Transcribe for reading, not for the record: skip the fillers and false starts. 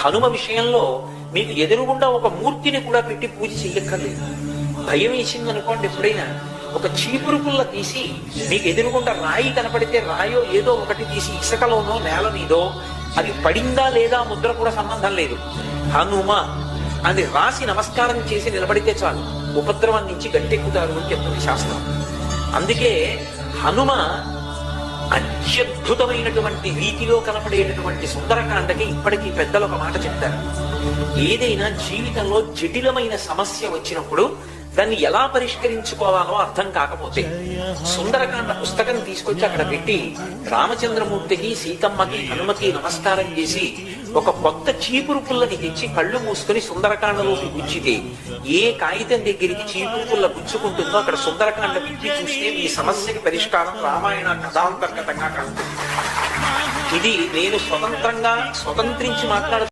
హనుమ విషయంలో మీకు ఎదురుగుండా ఒక మూర్తిని కూడా పెట్టి పూజ చెయ్యక్కర్లేదు. భయం వేసింది అనుకోండి, ఎప్పుడైనా ఒక చీపురు పుల్ల తీసి మీకు ఎదురుగుండా రాయి కనపడితే రాయో ఏదో ఒకటి తీసి ఇసుకలోనో నేల మీదో అది పడిందా లేదా ముద్ర కూడా సంబంధం లేదు, హనుమ అది రాసి నమస్కారం చేసి నిలబడితే చాలు, ఉపద్రవం నుంచి గట్టెక్కుతారు అని చెప్తుంది శాస్త్రం. అందుకే హనుమ అత్యద్భుతమైనటువంటి రీతిలో కనపడేటటువంటి సుందరకాండకి ఇప్పటికీ పెద్దలు ఒక మాట చెప్తారు. ఏదైనా జీవితంలో జటిలమైన సమస్య వచ్చినప్పుడు దాన్ని ఎలా పరిష్కరించుకోవాలో అర్థం కాకపోతే సుందరకాండ పుస్తకం తీసుకొచ్చి అక్కడ పెట్టి రామచంద్రమూర్తికి, సీతమ్మకి, హనుమకి నమస్కారం చేసి ఒక కొత్త చీపురు పుల్లని తెచ్చి కళ్ళు మూసుకొని సుందరకాండలోకి గుచ్చితే ఏ కాగితం దగ్గరికి చీపురు పుల్ల గుచ్చుకుంటుందో అక్కడ సుందరకాండ విప్పి చూస్తే మీ సమస్యకి పరిష్కారం రామాయణ కథాంతర్గతంగా కలుగుతుంది. ఇది నేను స్వతంత్రించి మాట్లాడుతూ